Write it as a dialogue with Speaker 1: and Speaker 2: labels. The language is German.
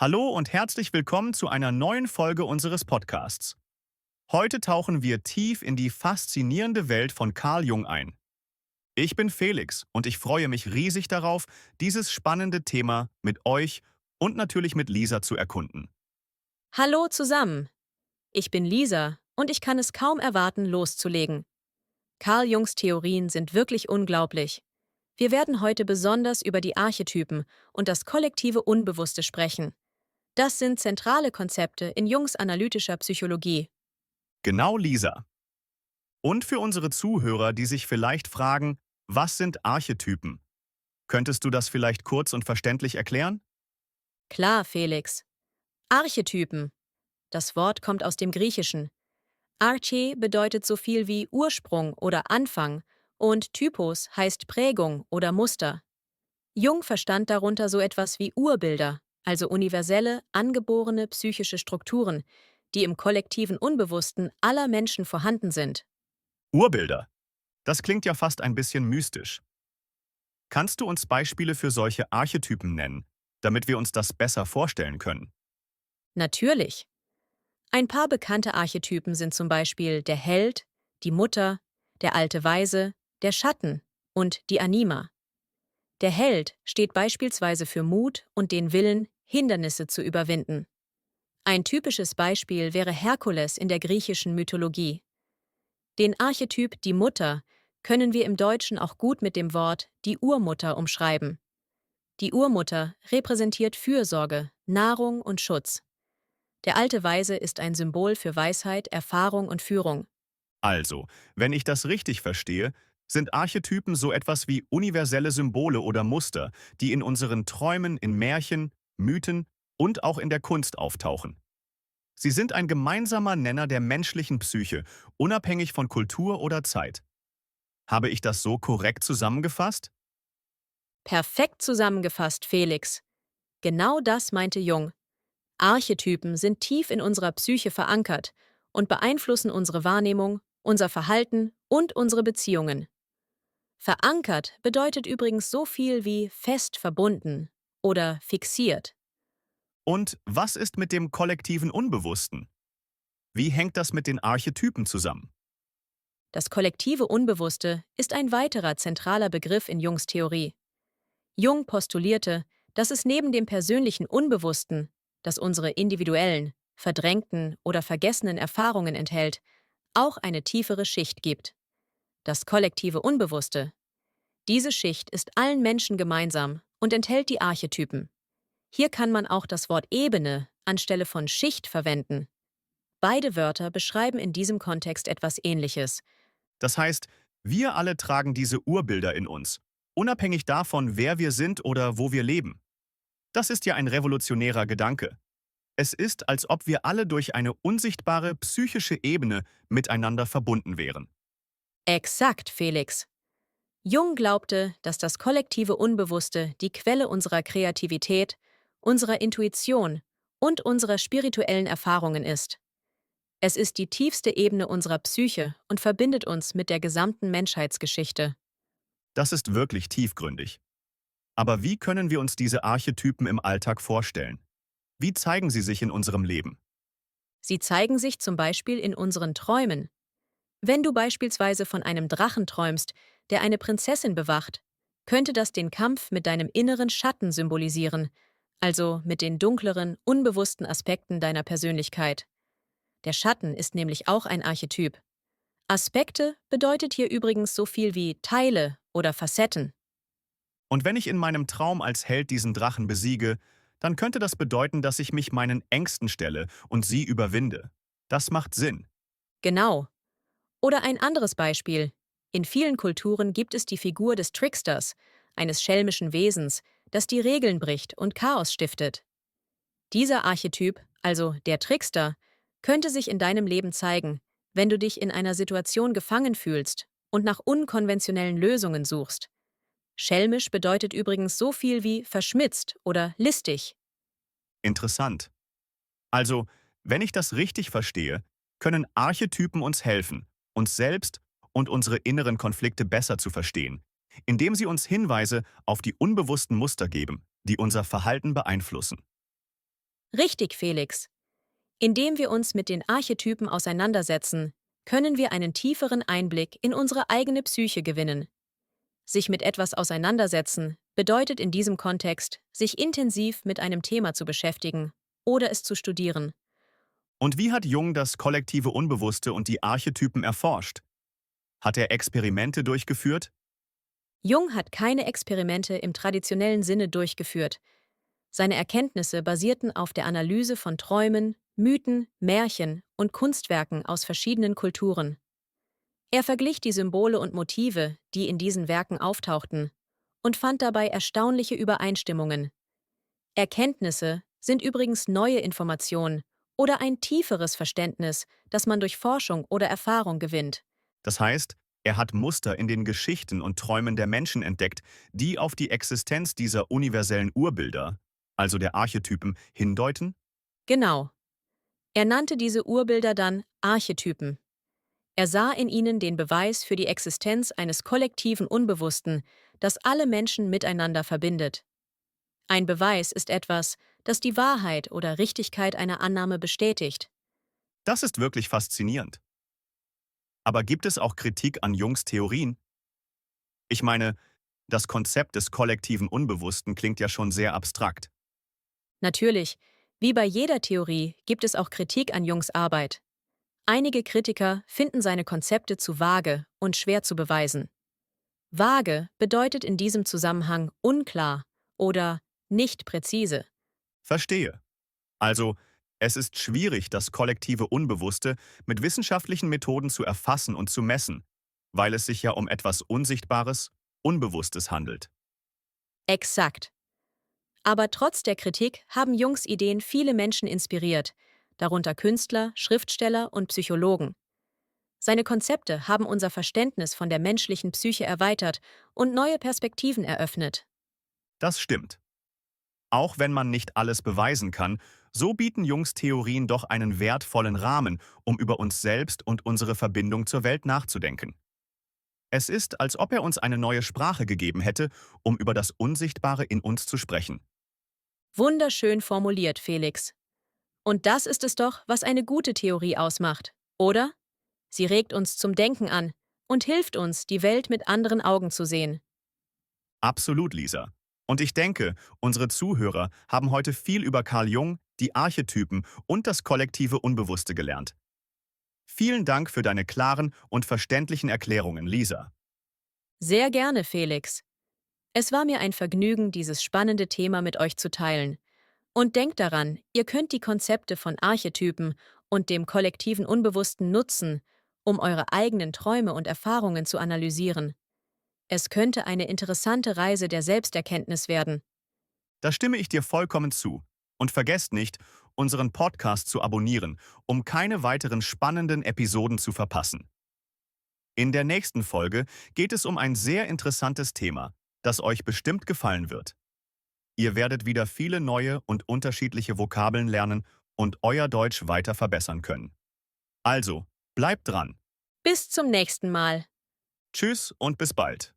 Speaker 1: Hallo und herzlich willkommen zu einer neuen Folge unseres Podcasts. Heute tauchen wir tief in die faszinierende Welt von Carl Jung ein. Ich bin Felix und ich freue mich riesig darauf, dieses spannende Thema mit euch und natürlich mit Lisa zu erkunden.
Speaker 2: Hallo zusammen, ich bin Lisa und ich kann es kaum erwarten, loszulegen. Carl Jungs Theorien sind wirklich unglaublich. Wir werden heute besonders über die Archetypen und das kollektive Unbewusste sprechen. Das sind zentrale Konzepte in Jungs analytischer Psychologie.
Speaker 1: Genau, Lisa. Und für unsere Zuhörer, die sich vielleicht fragen, was sind Archetypen? Könntest du das vielleicht kurz und verständlich erklären?
Speaker 2: Klar, Felix. Archetypen. Das Wort kommt aus dem Griechischen. Arche bedeutet so viel wie Ursprung oder Anfang und Typos heißt Prägung oder Muster. Jung verstand darunter so etwas wie Urbilder, also universelle, angeborene psychische Strukturen, die im kollektiven Unbewussten aller Menschen vorhanden sind.
Speaker 1: Urbilder. Das klingt ja fast ein bisschen mystisch. Kannst du uns Beispiele für solche Archetypen nennen, damit wir uns das besser vorstellen können?
Speaker 2: Natürlich. Ein paar bekannte Archetypen sind zum Beispiel der Held, die Mutter, der alte Weise, der Schatten und die Anima. Der Held steht beispielsweise für Mut und den Willen, Hindernisse zu überwinden. Ein typisches Beispiel wäre Herkules in der griechischen Mythologie. Den Archetyp die Mutter können wir im Deutschen auch gut mit dem Wort die Urmutter umschreiben. Die Urmutter repräsentiert Fürsorge, Nahrung und Schutz. Der alte Weise ist ein Symbol für Weisheit, Erfahrung und Führung.
Speaker 1: Also, wenn ich das richtig verstehe, sind Archetypen so etwas wie universelle Symbole oder Muster, die in unseren Träumen, in Märchen, Mythen und auch in der Kunst auftauchen. Sie sind ein gemeinsamer Nenner der menschlichen Psyche, unabhängig von Kultur oder Zeit. Habe ich das so korrekt zusammengefasst?
Speaker 2: Perfekt zusammengefasst, Felix. Genau das meinte Jung. Archetypen sind tief in unserer Psyche verankert und beeinflussen unsere Wahrnehmung, unser Verhalten und unsere Beziehungen. Verankert bedeutet übrigens so viel wie fest verbunden oder fixiert.
Speaker 1: Und was ist mit dem kollektiven Unbewussten? Wie hängt das mit den Archetypen zusammen?
Speaker 2: Das kollektive Unbewusste ist ein weiterer zentraler Begriff in Jungs Theorie. Jung postulierte, dass es neben dem persönlichen Unbewussten, das unsere individuellen, verdrängten oder vergessenen Erfahrungen enthält, auch eine tiefere Schicht gibt. Das kollektive Unbewusste. Diese Schicht ist allen Menschen gemeinsam und enthält die Archetypen. Hier kann man auch das Wort Ebene anstelle von Schicht verwenden. Beide Wörter beschreiben in diesem Kontext etwas Ähnliches.
Speaker 1: Das heißt, wir alle tragen diese Urbilder in uns, unabhängig davon, wer wir sind oder wo wir leben. Das ist ja ein revolutionärer Gedanke. Es ist, als ob wir alle durch eine unsichtbare psychische Ebene miteinander verbunden wären.
Speaker 2: Exakt, Felix. Jung glaubte, dass das kollektive Unbewusste die Quelle unserer Kreativität, unserer Intuition und unserer spirituellen Erfahrungen ist. Es ist die tiefste Ebene unserer Psyche und verbindet uns mit der gesamten Menschheitsgeschichte.
Speaker 1: Das ist wirklich tiefgründig. Aber wie können wir uns diese Archetypen im Alltag vorstellen? Wie zeigen sie sich in unserem Leben?
Speaker 2: Sie zeigen sich zum Beispiel in unseren Träumen. Wenn du beispielsweise von einem Drachen träumst, der eine Prinzessin bewacht, könnte das den Kampf mit deinem inneren Schatten symbolisieren, also mit den dunkleren, unbewussten Aspekten deiner Persönlichkeit. Der Schatten ist nämlich auch ein Archetyp. Aspekte bedeutet hier übrigens so viel wie Teile oder Facetten.
Speaker 1: Und wenn ich in meinem Traum als Held diesen Drachen besiege, dann könnte das bedeuten, dass ich mich meinen Ängsten stelle und sie überwinde. Das macht Sinn.
Speaker 2: Genau. Oder ein anderes Beispiel. In vielen Kulturen gibt es die Figur des Tricksters, eines schelmischen Wesens, das die Regeln bricht und Chaos stiftet. Dieser Archetyp, also der Trickster, könnte sich in deinem Leben zeigen, wenn du dich in einer Situation gefangen fühlst und nach unkonventionellen Lösungen suchst. Schelmisch bedeutet übrigens so viel wie verschmitzt oder listig.
Speaker 1: Interessant. Also, wenn ich das richtig verstehe, können Archetypen uns helfen, uns selbst und unsere inneren Konflikte besser zu verstehen, indem sie uns Hinweise auf die unbewussten Muster geben, die unser Verhalten beeinflussen.
Speaker 2: Richtig, Felix. Indem wir uns mit den Archetypen auseinandersetzen, können wir einen tieferen Einblick in unsere eigene Psyche gewinnen. Sich mit etwas auseinandersetzen bedeutet in diesem Kontext, sich intensiv mit einem Thema zu beschäftigen oder es zu studieren.
Speaker 1: Und wie hat Jung das kollektive Unbewusste und die Archetypen erforscht? Hat er Experimente durchgeführt?
Speaker 2: Jung hat keine Experimente im traditionellen Sinne durchgeführt. Seine Erkenntnisse basierten auf der Analyse von Träumen, Mythen, Märchen und Kunstwerken aus verschiedenen Kulturen. Er verglich die Symbole und Motive, die in diesen Werken auftauchten, und fand dabei erstaunliche Übereinstimmungen. Erkenntnisse sind übrigens neue Informationen oder ein tieferes Verständnis, das man durch Forschung oder Erfahrung gewinnt.
Speaker 1: Das heißt, er hat Muster in den Geschichten und Träumen der Menschen entdeckt, die auf die Existenz dieser universellen Urbilder, also der Archetypen, hindeuten?
Speaker 2: Genau. Er nannte diese Urbilder dann Archetypen. Er sah in ihnen den Beweis für die Existenz eines kollektiven Unbewussten, das alle Menschen miteinander verbindet. Ein Beweis ist etwas, das die Wahrheit oder Richtigkeit einer Annahme bestätigt.
Speaker 1: Das ist wirklich faszinierend. Aber gibt es auch Kritik an Jungs Theorien? Ich meine, das Konzept des kollektiven Unbewussten klingt ja schon sehr abstrakt.
Speaker 2: Natürlich, wie bei jeder Theorie gibt es auch Kritik an Jungs Arbeit. Einige Kritiker finden seine Konzepte zu vage und schwer zu beweisen. Vage bedeutet in diesem Zusammenhang unklar oder nicht präzise.
Speaker 1: Verstehe. Also, es ist schwierig, das kollektive Unbewusste mit wissenschaftlichen Methoden zu erfassen und zu messen, weil es sich ja um etwas Unsichtbares, Unbewusstes handelt.
Speaker 2: Exakt. Aber trotz der Kritik haben Jungs Ideen viele Menschen inspiriert, darunter Künstler, Schriftsteller und Psychologen. Seine Konzepte haben unser Verständnis von der menschlichen Psyche erweitert und neue Perspektiven eröffnet.
Speaker 1: Das stimmt. Auch wenn man nicht alles beweisen kann, so bieten Jungs Theorien doch einen wertvollen Rahmen, um über uns selbst und unsere Verbindung zur Welt nachzudenken. Es ist, als ob er uns eine neue Sprache gegeben hätte, um über das Unsichtbare in uns zu sprechen.
Speaker 2: Wunderschön formuliert, Felix. Und das ist es doch, was eine gute Theorie ausmacht, oder? Sie regt uns zum Denken an und hilft uns, die Welt mit anderen Augen zu sehen.
Speaker 1: Absolut, Lisa. Und ich denke, unsere Zuhörer haben heute viel über Carl Jung, die Archetypen und das kollektive Unbewusste gelernt. Vielen Dank für deine klaren und verständlichen Erklärungen, Lisa.
Speaker 2: Sehr gerne, Felix. Es war mir ein Vergnügen, dieses spannende Thema mit euch zu teilen. Und denkt daran, ihr könnt die Konzepte von Archetypen und dem kollektiven Unbewussten nutzen, um eure eigenen Träume und Erfahrungen zu analysieren. Es könnte eine interessante Reise der Selbsterkenntnis werden.
Speaker 1: Da stimme ich dir vollkommen zu. Und vergesst nicht, unseren Podcast zu abonnieren, um keine weiteren spannenden Episoden zu verpassen. In der nächsten Folge geht es um ein sehr interessantes Thema, das euch bestimmt gefallen wird. Ihr werdet wieder viele neue und unterschiedliche Vokabeln lernen und euer Deutsch weiter verbessern können. Also, bleibt dran.
Speaker 2: Bis zum nächsten Mal.
Speaker 1: Tschüss und bis bald.